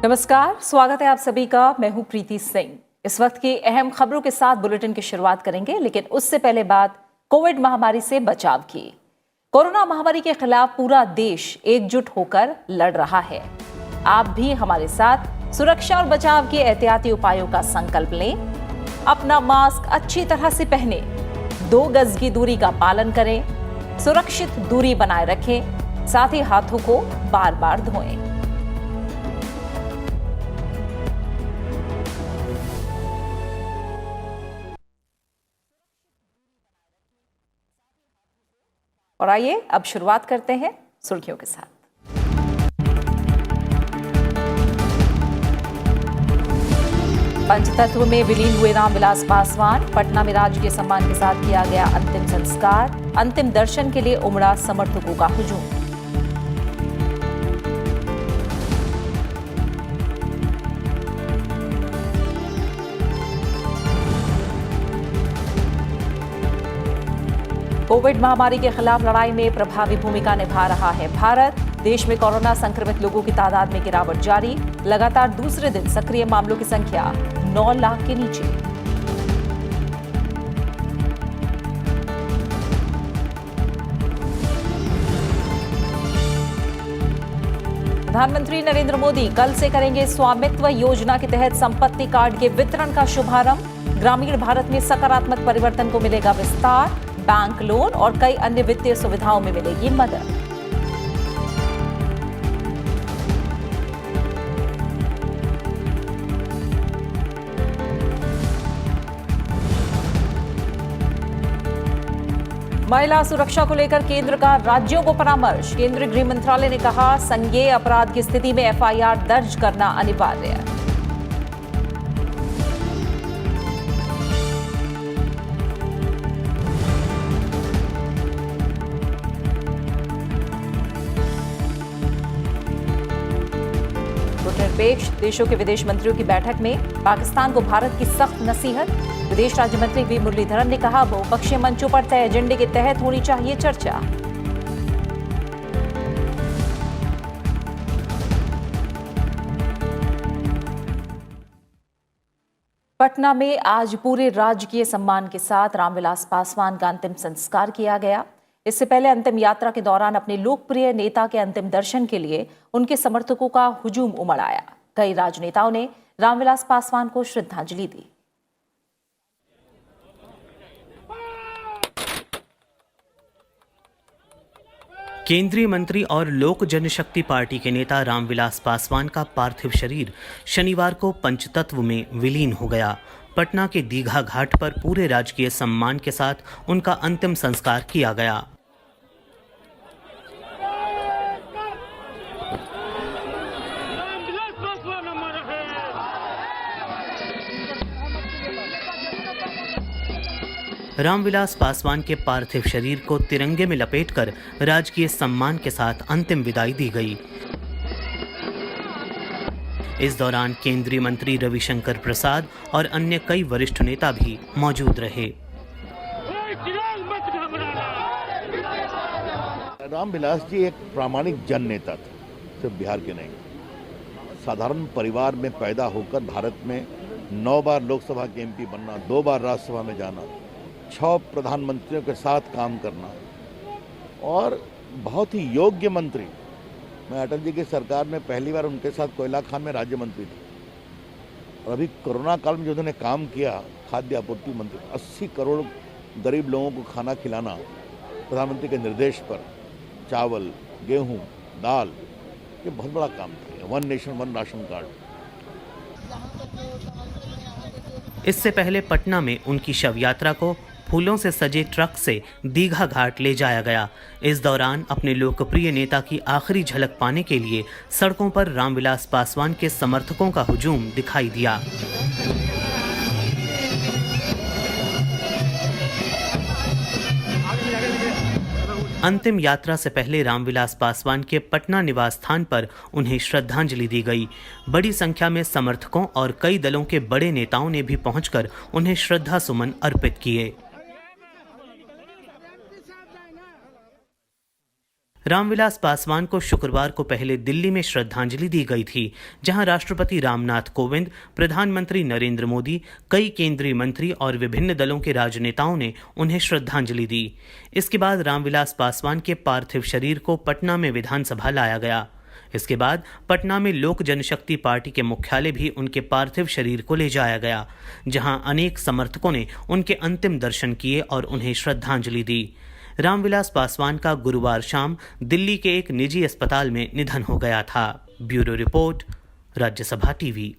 नमस्कार, स्वागत है आप सभी का। मैं हूं प्रीति सिंह। इस वक्त की अहम खबरों के साथ बुलेटिन की शुरुआत करेंगे, लेकिन उससे पहले बात कोविड महामारी से बचाव की। कोरोना महामारी के खिलाफ पूरा देश एकजुट होकर लड़ रहा है। आप भी हमारे साथ सुरक्षा और बचाव के एहतियाती उपायों का संकल्प लें। अपना मास्क अच्छी तरह से पहने, 2 गज की दूरी का पालन करें, सुरक्षित दूरी बनाए रखें, साथ ही हाथों को बार बार धोएं। और आइए अब शुरुआत करते हैं सुर्खियों के साथ। पंचतत्व में विलीन हुए रामविलास पासवान। पटना में राजकीय सम्मान के साथ किया गया अंतिम संस्कार। अंतिम दर्शन के लिए उमड़ा समर्थकों का हुजूम। कोविड महामारी के खिलाफ लड़ाई में प्रभावी भूमिका निभा रहा है भारत। देश में कोरोना संक्रमित लोगों की तादाद में गिरावट जारी। लगातार दूसरे दिन सक्रिय मामलों की संख्या 9 लाख के नीचे। प्रधानमंत्री नरेंद्र मोदी कल से करेंगे स्वामित्व योजना के तहत संपत्ति कार्ड के वितरण का शुभारंभ। ग्रामीण भारत में सकारात्मक परिवर्तन को मिलेगा विस्तार। बैंक लोन और कई अन्य वित्तीय सुविधाओं में मिलेगी मदद। महिला सुरक्षा को लेकर केंद्र का राज्यों को परामर्श। केंद्रीय गृह मंत्रालय ने कहा, संज्ञेय अपराध की स्थिति में एफआईआर दर्ज करना अनिवार्य है। निरपेक्ष देशों के विदेश मंत्रियों की बैठक में पाकिस्तान को भारत की सख्त नसीहत। विदेश राज्य मंत्री वी मुरलीधरन ने कहा, बहुपक्षीय मंचों पर तय एजेंडे के तहत होनी चाहिए चर्चा। पटना में आज पूरे राजकीय सम्मान के साथ रामविलास पासवान का अंतिम संस्कार किया गया। इससे पहले अंतिम यात्रा के दौरान अपने लोकप्रिय नेता के अंतिम दर्शन के लिए उनके समर्थकों का हुजूम उमड़ आया। कई राजनेताओं ने रामविलास पासवान को श्रद्धांजलि दी। केंद्रीय मंत्री और लोक जनशक्ति पार्टी के नेता रामविलास पासवान का पार्थिव शरीर शनिवार को पंचतत्व में विलीन हो गया। पटना के दीघा घाट पर पूरे राजकीय सम्मान के साथ उनका अंतिम संस्कार किया गया। रामविलास पासवान के पार्थिव शरीर को तिरंगे में लपेटकर राजकीय सम्मान के साथ अंतिम विदाई दी गई। इस दौरान केंद्रीय मंत्री रविशंकर प्रसाद और अन्य कई वरिष्ठ नेता भी मौजूद रहे। रामविलास जी एक प्रामाणिक जन नेता थे, सिर्फ बिहार के नहीं। साधारण परिवार में पैदा होकर भारत में 9 बार लोकसभा के एमपी बनना, 2 बार राज्यसभा में जाना, 6 प्रधानमंत्रियों के साथ काम करना और बहुत ही योग्य मंत्री। मैं अटल जी की सरकार में पहली बार उनके साथ कोयला खान में राज्य मंत्री थे और अभी कोरोना काल में जो उन्होंने काम किया, खाद्य आपूर्ति मंत्री, 80 करोड़ गरीब लोगों को खाना खिलाना प्रधानमंत्री के निर्देश पर, चावल, गेहूं, दाल, ये बहुत बड़ा काम था। 1 नेशन 1 राशन कार्ड। इससे पहले पटना में उनकी शव यात्रा को फूलों से सजे ट्रक से दीघा घाट ले जाया गया। इस दौरान अपने लोकप्रिय नेता की आखिरी झलक पाने के लिए सड़कों पर रामविलास पासवान के समर्थकों का हुजूम दिखाई दिया। अंतिम यात्रा से पहले रामविलास पासवान के पटना निवास स्थान पर उन्हें श्रद्धांजलि दी गई। बड़ी संख्या में समर्थकों और कई दलों के बड़े नेताओं ने भी पहुंचकर उन्हें श्रद्धा सुमन अर्पित किए। रामविलास पासवान को शुक्रवार को पहले दिल्ली में श्रद्धांजलि दी गई थी, जहां राष्ट्रपति रामनाथ कोविंद, प्रधानमंत्री नरेंद्र मोदी, कई केंद्रीय मंत्री और विभिन्न दलों के राजनेताओं ने उन्हें श्रद्धांजलि दी। इसके बाद रामविलास पासवान के पार्थिव शरीर को पटना में विधानसभा लाया गया। इसके बाद पटना में लोक जनशक्ति पार्टी के मुख्यालय भी उनके पार्थिव शरीर को ले जाया गया, जहां अनेक समर्थकों ने उनके अंतिम दर्शन किए और उन्हें श्रद्धांजलि दी। रामविलास पासवान का गुरुवार शाम दिल्ली के एक निजी अस्पताल में निधन हो गया था। Bureau report, Rajya Sabha TV.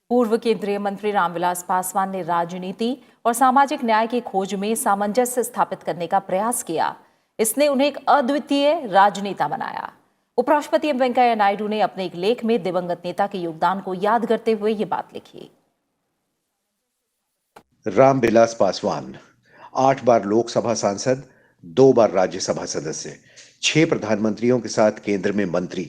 पूर्व केंद्रीय मंत्री रामविलास पासवान ने राजनीति और सामाजिक न्याय की खोज में सामंजस्य स्थापित करने का प्रयास किया। इसने उन्हें एक अद्वितीय राजनेता बनाया। उपराष्ट्रपति एम वेंकैया नायडू ने अपने एक लेख में दिवंगत नेता के योगदान को याद करते हुए ये बात लिखी। रामविलास पासवान 8 बार लोकसभा सांसद, 2 बार राज्यसभा सदस्य, 6 प्रधानमंत्रियों के साथ केंद्र में मंत्री।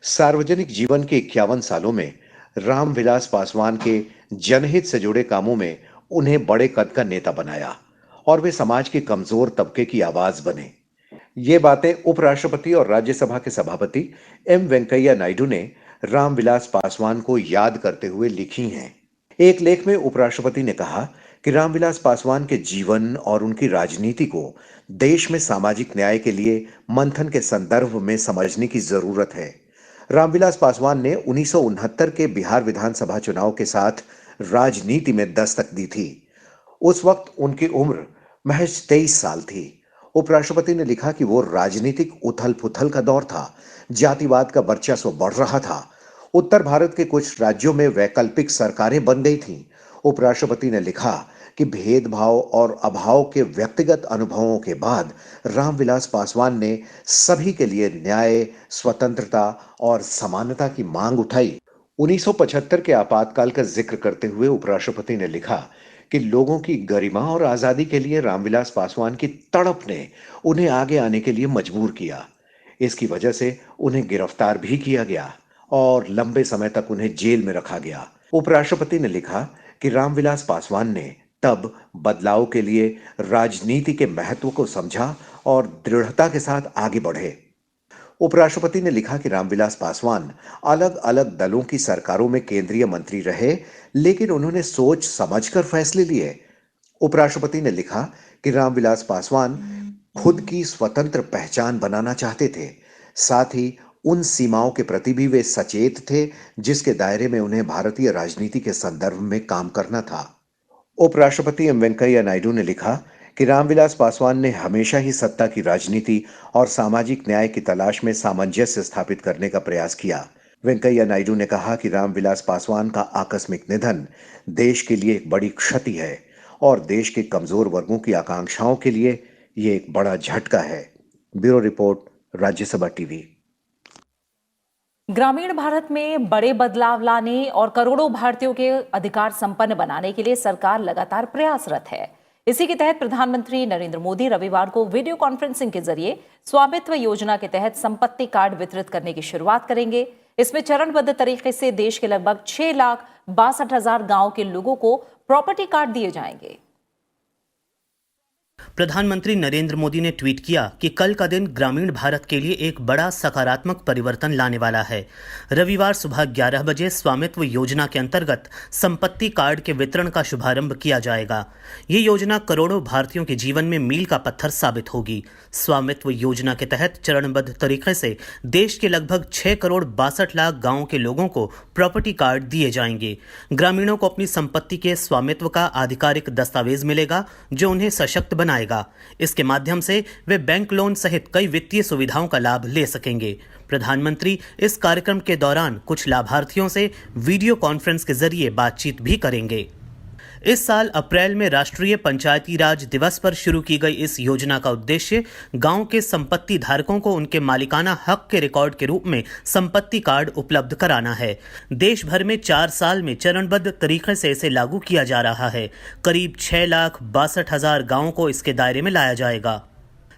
सार्वजनिक जीवन के 51 सालों में रामविलास पासवान के जनहित से जुड़े कामों में उन्हें बड़े कद का नेता बनाया और वे समाज के कमजोर तबके की आवाज बने। ये बातें उपराष्ट्रपति और राज्यसभा के सभापति एम वेंकैया नायडू ने रामविलास पासवान को याद करते हुए लिखी हैं। एक लेख में उपराष्ट्रपति ने कहा कि रामविलास पासवान के जीवन और उनकी राजनीति को देश में सामाजिक न्याय के लिए मंथन के संदर्भ में समझने की जरूरत है। रामविलास पासवान ने 1969 के बिहार विधानसभा चुनाव के साथ राजनीति में दस्तक दी थी। उस वक्त उनकी उम्र महज 23 साल थी। उपराष्ट्रपति ने लिखा कि वो राजनीतिक उथल पुथल का दौर था। जातिवाद का वर्चस्व बढ़ रहा था। उत्तर भारत के कुछ राज्यों में वैकल्पिक सरकारें बन गई थीं। उपराष्ट्रपति ने लिखा कि भेदभाव और अभाव के व्यक्तिगत अनुभवों के बाद रामविलास पासवान ने सभी के लिए न्याय, स्वतंत्रता और समानता की मांग उठाई। 1975 के आपातकाल का जिक्र करते हुए उपराष्ट्रपति ने लिखा कि लोगों की गरिमा और आजादी के लिए रामविलास पासवान की तड़प ने उन्हें आगे आने के लिए मजबूर किया। इसकी वजह से उन्हें गिरफ्तार भी किया गया और लंबे समय तक उन्हें जेल में रखा गया। उपराष्ट्रपति ने लिखा कि रामविलास पासवान ने तब बदलाव के लिए राजनीति के महत्व को समझा और दृढ़ता के साथ आगे बढ़े। उपराष्ट्रपति ने लिखा कि रामविलास पासवान अलग अलग दलों की सरकारों में केंद्रीय मंत्री रहे, लेकिन उन्होंने सोच समझकर फैसले लिए। उपराष्ट्रपति ने लिखा कि रामविलास पासवान खुद की स्वतंत्र पहचान बनाना चाहते थे, साथ ही उन सीमाओं के प्रति भी वे सचेत थे जिसके दायरे में उन्हें भारतीय राजनीति के संदर्भ में काम करना था। उपराष्ट्रपति एम वेंकैया नायडू ने लिखा कि रामविलास पासवान ने हमेशा ही सत्ता की राजनीति और सामाजिक न्याय की तलाश में सामंजस्य स्थापित करने का प्रयास किया। वेंकैया नायडू ने कहा कि रामविलास पासवान का आकस्मिक निधन देश के लिए एक बड़ी क्षति है और देश के कमजोर वर्गों की आकांक्षाओं के लिए ये एक बड़ा झटका है। Bureau report, Rajya Sabha TV. ग्रामीण भारत में बड़े बदलाव लाने और करोड़ों भारतीयों के अधिकार संपन्न बनाने के लिए सरकार लगातार प्रयासरत है। इसी के तहत प्रधानमंत्री नरेंद्र मोदी रविवार को वीडियो कॉन्फ्रेंसिंग के जरिए स्वामित्व योजना के तहत संपत्ति कार्ड वितरित करने की शुरुआत करेंगे। इसमें चरणबद्ध तरीके से देश के लगभग 6,62,000 गांव के लोगों को प्रॉपर्टी कार्ड दिए जाएंगे। प्रधानमंत्री नरेंद्र मोदी ने ट्वीट किया कि कल का दिन ग्रामीण भारत के लिए एक बड़ा सकारात्मक परिवर्तन लाने वाला है। रविवार सुबह 11 बजे स्वामित्व योजना के अंतर्गत संपत्ति कार्ड के वितरण का शुभारंभ किया जाएगा। ये योजना करोड़ों भारतीयों के जीवन में मील का पत्थर साबित होगी। स्वामित्व योजना के तहत चरणबद्ध तरीके से देश के लगभग 6,62,00,000 गाँवों के लोगों को प्रॉपर्टी कार्ड दिए जाएंगे। ग्रामीणों को अपनी संपत्ति के स्वामित्व का आधिकारिक दस्तावेज मिलेगा जो उन्हें सशक्त बनाएगा। इसके माध्यम से वे बैंक लोन सहित कई वित्तीय सुविधाओं का लाभ ले सकेंगे। प्रधानमंत्री इस कार्यक्रम के दौरान कुछ लाभार्थियों से वीडियो कॉन्फ्रेंस के जरिए बातचीत भी करेंगे। इस साल अप्रैल में राष्ट्रीय पंचायती राज दिवस पर शुरू की गई इस योजना का उद्देश्य गांव के संपत्ति धारकों को उनके मालिकाना हक के रिकॉर्ड के रूप में संपत्ति कार्ड उपलब्ध कराना है। देश भर में 4 साल में चरणबद्ध तरीके से इसे लागू किया जा रहा है। करीब 6,62,000 गांवों को इसके दायरे में लाया जाएगा।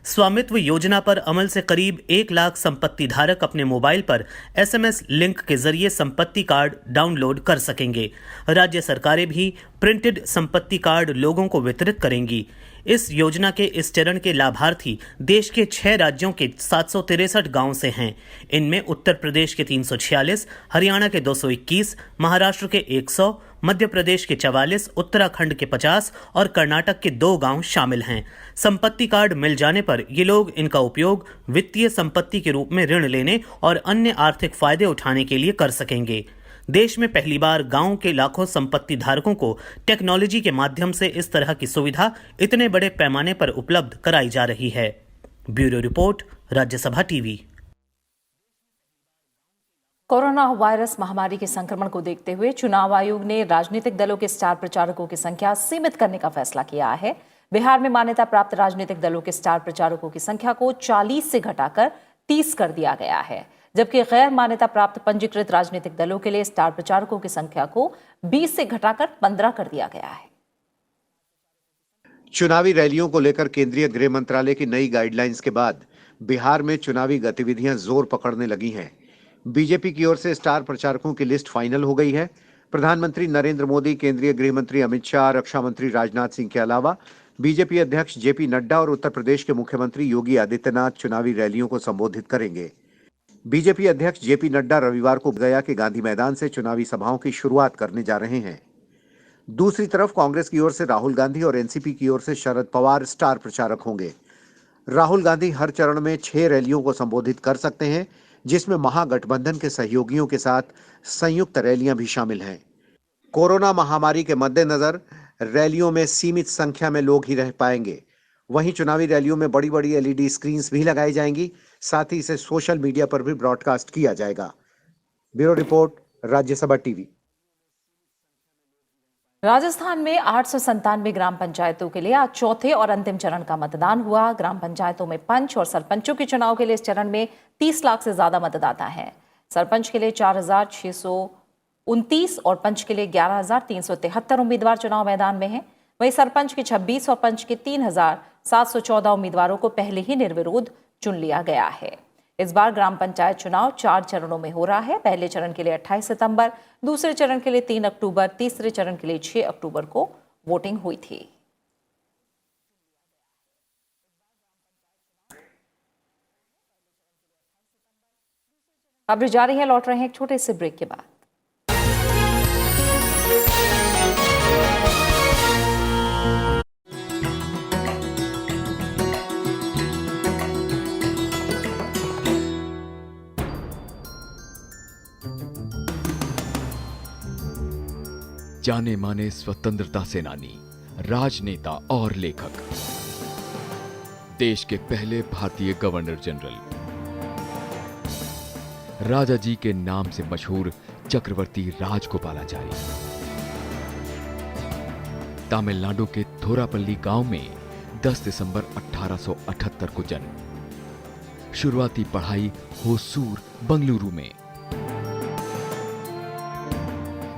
स्वामित्व योजना पर अमल से करीब 1 लाख संपत्ति धारक अपने मोबाइल पर SMS लिंक के जरिए संपत्ति कार्ड डाउनलोड कर सकेंगे। राज्य सरकारें भी प्रिंटेड संपत्ति कार्ड लोगों को वितरित करेंगी। इस योजना के इस चरण के लाभार्थी देश के 6 राज्यों के 763 गांव से हैं। इनमें उत्तर प्रदेश के 346, हरियाणा के 221, महाराष्ट्र के 100, मध्य प्रदेश के 44, उत्तराखंड के 50 और कर्नाटक के 2 गांव शामिल हैं। संपत्ति कार्ड मिल जाने पर ये लोग इनका उपयोग वित्तीय संपत्ति के रूप में ऋण लेने और अन्य आर्थिक फायदे उठाने के लिए कर सकेंगे। देश में पहली बार गांव के लाखों संपत्ति धारकों को टेक्नोलॉजी के माध्यम से इस तरह की सुविधा इतने बड़े पैमाने पर उपलब्ध कराई जा रही है। Bureau report, Rajya Sabha TV. Corona virus महामारी के संक्रमण को देखते हुए चुनाव आयोग ने राजनीतिक दलों के स्टार प्रचारकों की संख्या सीमित करने का फैसला किया है। बिहार में मान्यता प्राप्त राजनीतिक दलों के स्टार प्रचारकों की संख्या को 40 से घटाकर 30 कर दिया गया है, जबकि गैर मान्यता प्राप्त पंजीकृत राजनीतिक दलों के लिए स्टार प्रचारकों की संख्या को 20 से घटाकर 15 कर दिया गया है। चुनावी रैलियों को लेकर केंद्रीय गृह मंत्रालय की नई गाइडलाइंस के बाद बिहार में चुनावी गतिविधियां जोर पकड़ने लगी हैं। बीजेपी की ओर से स्टार प्रचारकों की लिस्ट फाइनल हो गई है। प्रधानमंत्री नरेंद्र मोदी, केंद्रीय गृह मंत्री अमित शाह, रक्षा मंत्री राजनाथ सिंह के अलावा बीजेपी अध्यक्ष जेपी नड्डा और उत्तर प्रदेश के मुख्यमंत्री योगी आदित्यनाथ चुनावी रैलियों को संबोधित करेंगे। बीजेपी अध्यक्ष जेपी नड्डा रविवार को गया के गांधी मैदान से चुनावी सभाओं की शुरुआत करने जा रहे हैं। दूसरी तरफ कांग्रेस की ओर से राहुल गांधी और एनसीपी की ओर से शरद पवार स्टार प्रचारक होंगे। राहुल गांधी हर चरण में 6 रैलियों को संबोधित कर सकते हैं, जिसमें महागठबंधन के सहयोगियों के साथ संयुक्त रैलियां भी शामिल हैं। कोरोना महामारी के मद्देनजर रैलियों में सीमित संख्या में लोग ही रह पाएंगे। वहीं चुनावी रैलियों में बड़ी बड़ी एलईडी स्क्रीन्स भी लगाई जाएंगी। साथ ही इसे सोशल मीडिया पर भी ब्रॉडकास्ट किया जाएगा। Bureau report, Rajya Sabha TV. Rajasthan में 897 ग्राम पंचायतों के लिए आज चौथे और अंतिम चरण का मतदान हुआ। ग्राम पंचायतों में पंच और सरपंचों के चुनाव के लिए इस चरण में 30 लाख से ज्यादा मतदाता हैं। सरपंच के लिए 4,629 और पंच के लिए 11,373 उम्मीदवार चुनाव मैदान में हैं। वहीं सरपंच के 26 और पंच के 3,714 उम्मीदवारों को पहले ही निर्विरोध चुन लिया गया है। इस बार ग्राम पंचायत चुनाव 4 चरणों में हो रहा है। पहले चरण के लिए 28 सितंबर, दूसरे चरण के लिए 3 अक्टूबर, तीसरे चरण के लिए 6 अक्टूबर को वोटिंग हुई थी। खबरें जारी है, लौट रहे हैं एक छोटे से ब्रेक के बाद। जाने माने स्वतंत्रता सेनानी, राजनेता और लेखक, देश के पहले भारतीय गवर्नर जनरल, राजा जी के नाम से मशहूर चक्रवर्ती राजगोपालाचारी, तमिलनाडु के थोरापल्ली गांव में 10 दिसंबर 1878 को जन्म। शुरुआती पढ़ाई होसूर, बंगलुरु में।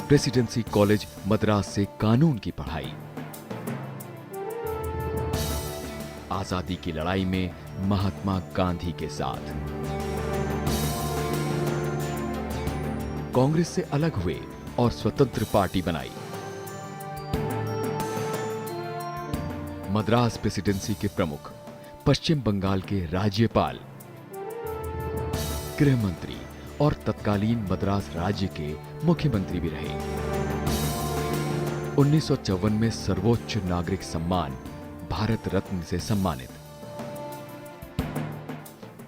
प्रेसिडेंसी कॉलेज मद्रास से कानून की पढ़ाई। आजादी की लड़ाई में महात्मा गांधी के साथ। कांग्रेस से अलग हुए और स्वतंत्र पार्टी बनाई। मद्रास प्रेसिडेंसी के प्रमुख, पश्चिम बंगाल के राज्यपाल, गृह मंत्री और तत्कालीन मद्रास राज्य के मुख्यमंत्री भी रहे। 1954 में सर्वोच्च नागरिक सम्मान भारत रत्न से सम्मानित।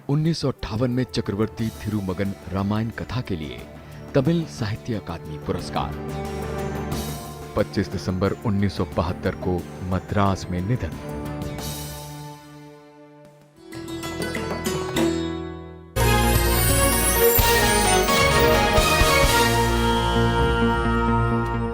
1958 में चक्रवर्ती थिरुमगन रामायण कथा के लिए तमिल साहित्य अकादमी पुरस्कार। 25 दिसंबर 1972 को मद्रास में निधन।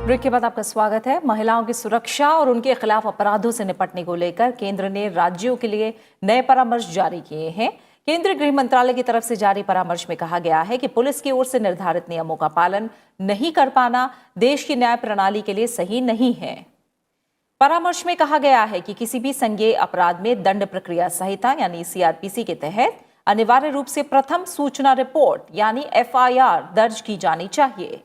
ब्रेक के बाद आपका स्वागत है। महिलाओं की सुरक्षा और उनके खिलाफ अपराधों से निपटने को लेकर केंद्र ने राज्यों के लिए नए परामर्श जारी किए हैं। केंद्रीय गृह मंत्रालय की तरफ से जारी परामर्श में कहा गया है कि पुलिस की ओर से निर्धारित नियमों का पालन नहीं कर पाना देश की न्याय प्रणाली के लिए सही नहीं है। परामर्श में कहा गया है कि किसी भी संज्ञेय अपराध में दंड प्रक्रिया संहिता यानी सीआरपीसी के तहत अनिवार्य रूप से प्रथम सूचना रिपोर्ट यानी एफआईआर दर्ज की जानी चाहिए।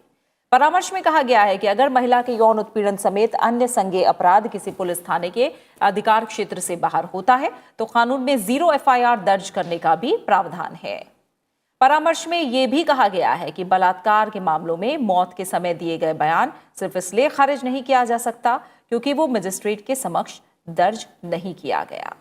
परामर्श में कहा गया है कि अगर महिला के यौन उत्पीड़न समेत अन्य संज्ञेय अपराध किसी पुलिस थाने के अधिकार क्षेत्र से बाहर होता है तो कानून में 0 FIR दर्ज करने का भी प्रावधान है। परामर्श में यह भी कहा गया है कि बलात्कार के मामलों में मौत के समय दिए गए बयान सिर्फ इसलिए खारिज नहीं किया जा सकता क्योंकि वो मजिस्ट्रेट के समक्ष दर्ज नहीं किया गया।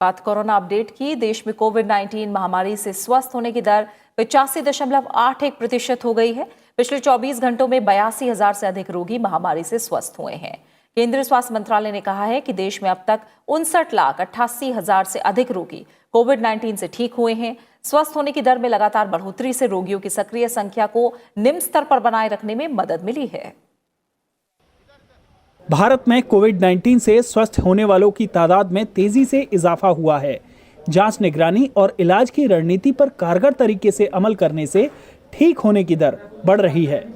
बात कोरोना अपडेट की। देश में कोविड-19 महामारी से स्वस्थ होने की दर 85.81% हो गई है। पिछले 24 घंटों में 82,000 से अधिक रोगी महामारी से स्वस्थ हुए हैं। केंद्रीय स्वास्थ्य मंत्रालय ने कहा है कि देश में अब तक 59,88,000 से अधिक रोगी कोविड-19 से ठीक हुए हैं। स्वस्थ होने की दर में लगातार बढ़ोतरी से रोगियों की सक्रिय संख्या को निम्न स्तर पर बनाए रखने में मदद मिली है। भारत में कोविड-19 से स्वस्थ होने वालों की तादाद में तेजी से इजाफा हुआ है। जांच, निगरानी और इलाज की रणनीति पर कारगर तरीके से अमल करने से ठीक होने की दर बढ़ रही है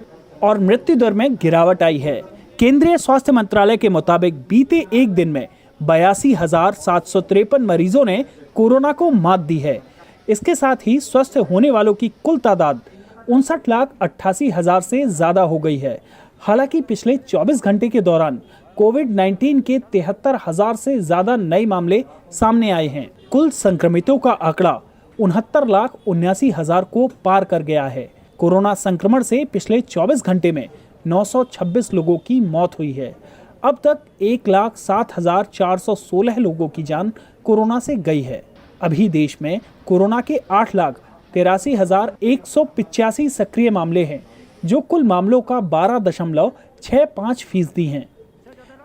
और मृत्यु दर में गिरावट आई है। केंद्रीय स्वास्थ्य मंत्रालय के मुताबिक बीते एक दिन में 82,753 मरीजों ने कोरोना को मात दी है। इसके साथ ही स्वस्थ होने वालों की कुल तादाद 59,88,000 से ज्यादा हो गई है। हालांकि पिछले 24 घंटे के दौरान कोविड-19 के 73,000 से ज्यादा नए मामले सामने आए हैं। कुल संक्रमितों का आंकड़ा 69,79,000 को पार कर गया है। कोरोना संक्रमण से पिछले 24 घंटे में 926 लोगों की मौत हुई है। अब तक 1,07,416 लोगों की जान कोरोना से गई है। अभी देश में कोरोना के 8,83,185 सक्रिय मामले हैं, जो कुल मामलों का 12.65% हैं,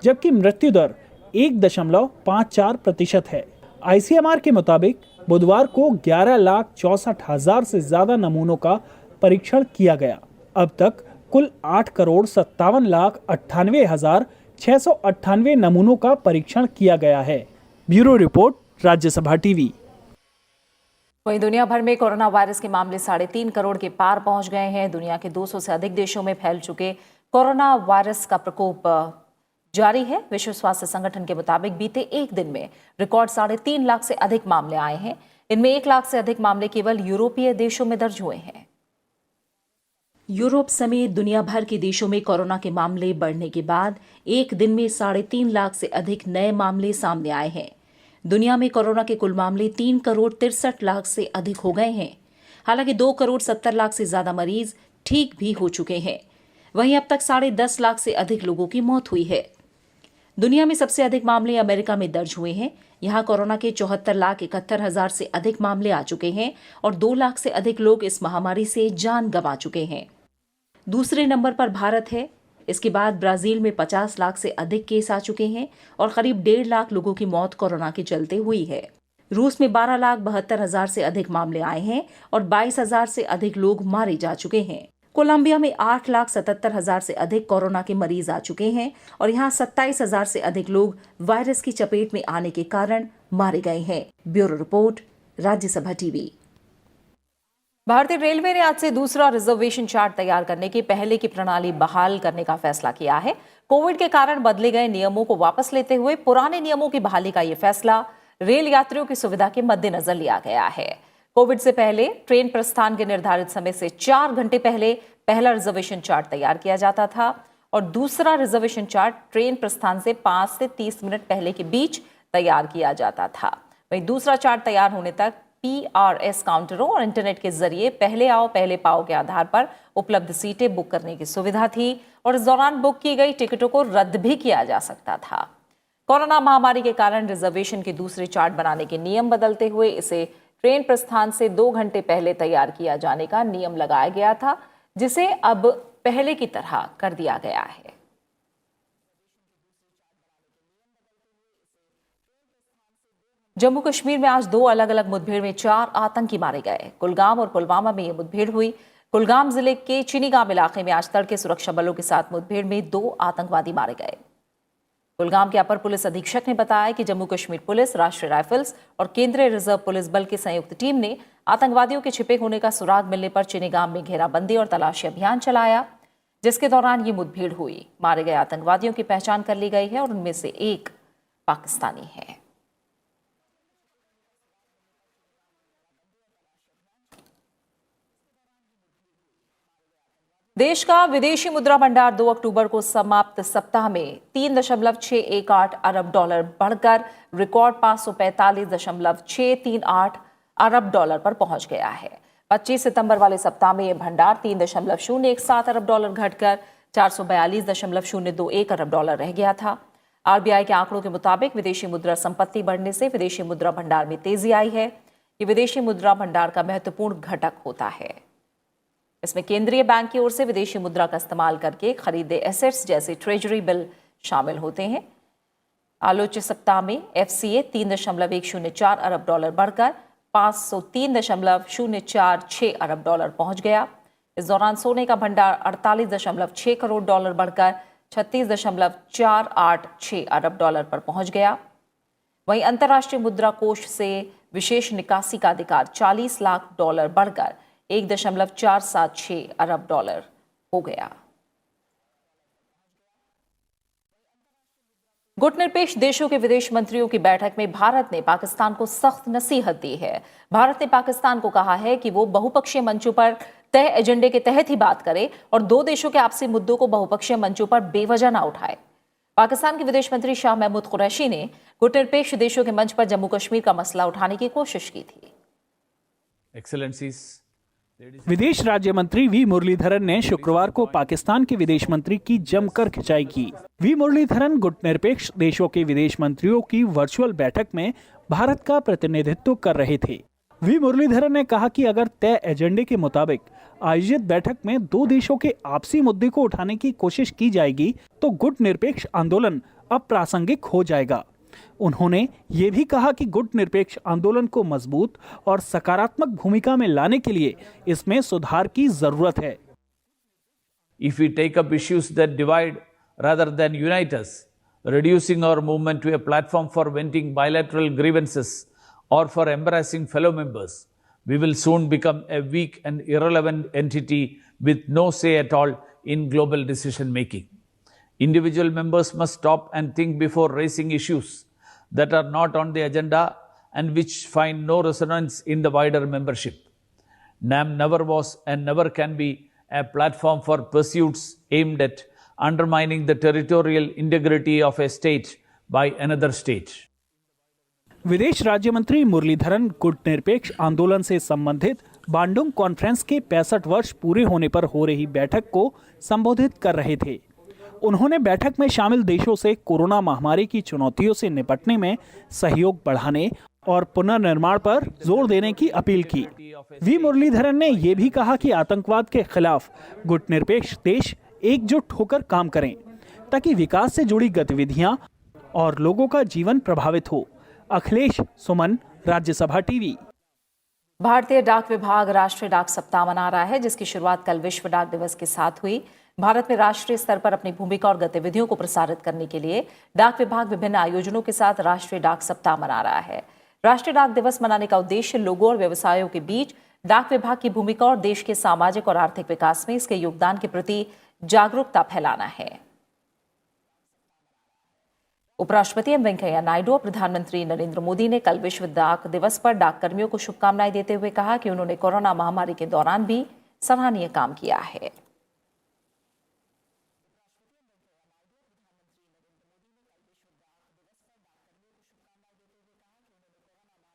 जबकि मृत्यु दर 1.54% है। ICMR के मुताबिक बुधवार को 11,64,000 से ज्यादा नमूनों का परीक्षण किया गया। अब तक कुल 8,57,98,698 नमूनों का परीक्षण किया गया है। Bureau report, Rajya Sabha TV. वहीं दुनिया भर में कोरोना वायरस के मामले 3.5 करोड़ के पार पहुंच गए हैं। दुनिया के 200 से अधिक देशों में फैल चुके कोरोना वायरस का प्रकोप जारी है। विश्व स्वास्थ्य संगठन के मुताबिक बीते एक दिन में रिकॉर्ड 3.5 लाख से अधिक मामले आए हैं। इनमें 1 लाख से अधिक मामले केवल यूरोपीय देशों में दर्ज हुए हैं। यूरोप समेत दुनिया भर के देशों में कोरोना के मामले बढ़ने के बाद एक दिन में 3.5 लाख से अधिक नए मामले सामने आए हैं। दुनिया में कोरोना के कुल मामले 3 करोड़ 63 लाख से अधिक हो गए हैं। हालांकि 2 करोड़ 70 लाख से ज्यादा मरीज ठीक भी हो चुके हैं। वहीं अब तक 10.5 लाख से अधिक लोगों की मौत हुई है। दुनिया में सबसे अधिक मामले अमेरिका में दर्ज हुए हैं। यहां कोरोना के 74,71,000 से अधिक मामले आ चुके हैं और 2 लाख से अधिक लोग इस महामारी से जान गंवा चुके हैं। दूसरे नंबर पर भारत है। इसके बाद ब्राजील में 50 लाख से अधिक केस आ चुके हैं और करीब 1.5 लाख लोगों की मौत कोरोना के चलते हुई है। रूस में 12,72,000 से अधिक मामले आए हैं और 22,000 से अधिक लोग मारे जा चुके हैं। कोलंबिया में 8,77,000 से अधिक कोरोना के मरीज आ चुके हैं और यहाँ 27,000 से अधिक लोग वायरस की चपेट में आने के कारण मारे गए हैं। Bureau report, Rajya Sabha TV. भारतीय रेलवे ने आज से दूसरा रिजर्वेशन चार्ट तैयार करने की पहले की प्रणाली बहाल करने का फैसला किया है। कोविड के कारण बदले गए नियमों को वापस लेते हुए पुराने नियमों की बहाली का यह फैसला रेल यात्रियों की सुविधा के मद्देनजर लिया गया है। कोविड से पहले ट्रेन प्रस्थान के निर्धारित समय से 4 घंटे पहले पहला रिजर्वेशन चार्ट तैयार किया जाता था और दूसरा रिजर्वेशन चार्ट ट्रेन प्रस्थान से 5 से 30 मिनट पहले के बीच तैयार किया जाता था। वहीं दूसरा चार्ट तैयार होने तक PRS काउंटरों और इंटरनेट के जरिए पहले आओ पहले पाओ के आधार पर उपलब्ध सीटें बुक करने की सुविधा थी और इस दौरान बुक की गई टिकटों को रद्द भी किया जा सकता था। कोरोना महामारी के कारण रिजर्वेशन के दूसरे चार्ट बनाने के नियम बदलते हुए इसे ट्रेन प्रस्थान से 2 घंटे पहले तैयार किया जाने का नियम लगाया गया था, जिसे अब पहले की तरह कर दिया गया है। जम्मू कश्मीर में आज 2 अलग अलग मुठभेड़ में 4 आतंकी मारे गए। कुलगाम और पुलवामा में यह मुठभेड़ हुई। कुलगाम जिले के चिनीगाम इलाके में आज तड़के सुरक्षा बलों के साथ मुठभेड़ में 2 आतंकवादी मारे गए। कुलगाम के अपर पुलिस अधीक्षक ने बताया कि जम्मू कश्मीर पुलिस, राष्ट्रीय राइफल्स और केंद्रीय रिजर्व पुलिस बल की संयुक्त टीम ने आतंकवादियों के छिपे होने का सुराग मिलने पर चिनीगाम में घेराबंदी और तलाशी अभियान चलाया, जिसके दौरान ये मुठभेड़ हुई। मारे गए आतंकवादियों की पहचान कर ली गई है और उनमें से एक पाकिस्तानी है। देश का विदेशी मुद्रा भंडार 2 अक्टूबर को समाप्त सप्ताह में 3.618 अरब डॉलर बढ़कर रिकॉर्ड 545.638 अरब डॉलर पर पहुंच गया है। 25 सितंबर वाले सप्ताह में यह भंडार 3.017 अरब डॉलर घटकर 442.021 अरब डॉलर रह गया था। आरबीआई के आंकड़ों के मुताबिक विदेशी मुद्रा संपत्ति बढ़ने से विदेशी मुद्रा भंडार में तेजी आई है। ये विदेशी मुद्रा भंडार का महत्वपूर्ण घटक होता है। इसमें केंद्रीय बैंक की ओर से विदेशी मुद्रा का इस्तेमाल करके खरीदे एसेट्स जैसे ट्रेजरी बिल शामिल होते हैं। आलोच्य सप्ताह में एफसीए 3.104 अरब डॉलर बढ़कर 503.046 अरब डॉलर पहुंच गया। इस दौरान सोने का भंडार 48.6 करोड़ डॉलर बढ़कर 36.486 अरब डॉलर पर पहुंच गया। वहीं अंतर्राष्ट्रीय मुद्रा कोष से विशेष निकासी का अधिकार 40 लाख डॉलर बढ़कर 1.476 अरब डॉलर हो गया। गुटनिरपेक्ष देशों के विदेश मंत्रियों की बैठक में भारत ने पाकिस्तान को सख्त नसीहत दी है। भारत ने पाकिस्तान को कहा है कि वो बहुपक्षीय मंचों पर तय एजेंडे के तहत ही बात करे और दो देशों के आपसी मुद्दों को बहुपक्षीय मंचों पर बेवजह न उठाए। पाकिस्तान के विदेश मंत्री शाह महमूद कुरैशी ने गुटनिरपेक्ष देशों के मंच पर जम्मू कश्मीर का मसला उठाने की कोशिश की थी। विदेश राज्य मंत्री वी मुरलीधरन ने शुक्रवार को पाकिस्तान के विदेश मंत्री की जमकर खिंचाई की। वी मुरलीधरन गुटनिरपेक्ष देशों के विदेश मंत्रियों की वर्चुअल बैठक में भारत का प्रतिनिधित्व कर रहे थे। वी मुरलीधरन ने कहा कि अगर तय एजेंडे के मुताबिक आयोजित बैठक में दो देशों के आपसी मुद्दे को उठाने की कोशिश की जाएगी तो गुटनिरपेक्ष आंदोलन अप्रासंगिक हो जाएगा। उन्होंने ये भी कहा कि गुटनिरपेक्ष आंदोलन को मजबूत और सकारात्मक भूमिका में लाने के लिए इसमें सुधार की जरूरत है। If we take up issues that divide rather than unite us, reducing our movement to a platform for venting bilateral grievances or for embarrassing fellow members, we will soon become a weak and irrelevant entity with no say at all in global decision making. Individual members must stop and think before raising issues that are not on the agenda and which find no resonance in the wider membership. NAM never was and never can be a platform for pursuits aimed at undermining the territorial integrity of a state by another state. विदेश राज्य मंत्री मुरलीधरन गुटनिरपेक्ष आंदोलन से संबंधित Bandung conference के 65 वर्ष पूरे होने पर हो रही बैठक को संबोधित कर रहे थे। उन्होंने बैठक में शामिल देशों से कोरोना महामारी की चुनौतियों से निपटने में सहयोग बढ़ाने और पुनर्निर्माण पर जोर देने की अपील की। वी मुरलीधरन ने यह भी कहा कि आतंकवाद के खिलाफ गुटनिरपेक्ष देश एकजुट होकर काम करें ताकि विकास से जुड़ी गतिविधियां और लोगों का जीवन प्रभावित हो। अखिलेश सुमन, राज्यसभा टीवी। भारतीय डाक विभाग राष्ट्रीय डाक सप्ताह मना रहा है, जिसकी शुरुआत कल विश्व डाक दिवस के साथ हुई। भारत में राष्ट्रीय स्तर पर अपनी भूमिका और गतिविधियों को प्रसारित करने के लिए डाक विभाग विभिन्न आयोजनों के साथ राष्ट्रीय डाक सप्ताह मना रहा है। राष्ट्रीय डाक दिवस मनाने का उद्देश्य लोगों और व्यवसायों के बीच डाक विभाग की भूमिका और देश के सामाजिक और आर्थिक विकास में इसके योगदान के प्रति जागरूकता फैलाना है। उपराष्ट्रपति एम वेंकैया नायडू और प्रधानमंत्री नरेंद्र मोदी ने कल विश्व डाक दिवस पर डाककर्मियों को शुभकामनाएं देते हुए कहा कि उन्होंने कोरोना महामारी के दौरान भी सराहनीय काम किया है।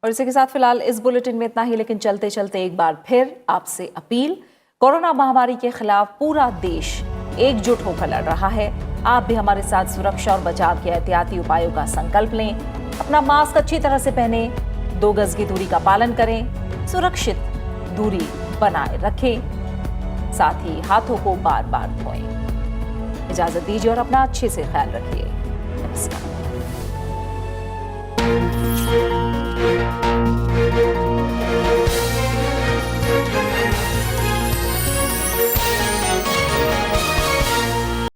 और इसी के साथ फिलहाल इस बुलेटिन में इतना ही, लेकिन चलते चलते एक बार फिर आपसे अपील, कोरोना महामारी के खिलाफ पूरा देश एकजुट होकर लड़ रहा है। आप भी हमारे साथ सुरक्षा और बचाव के एहतियाती उपायों का संकल्प लें। अपना मास्क अच्छी तरह से पहने, 2 गज की दूरी का पालन करें, सुरक्षित दूरी बनाए रखें, साथ ही हाथों को बार बार धोएं। इजाजत दीजिए और अपना अच्छे से ख्याल रखिए। नमस्कार।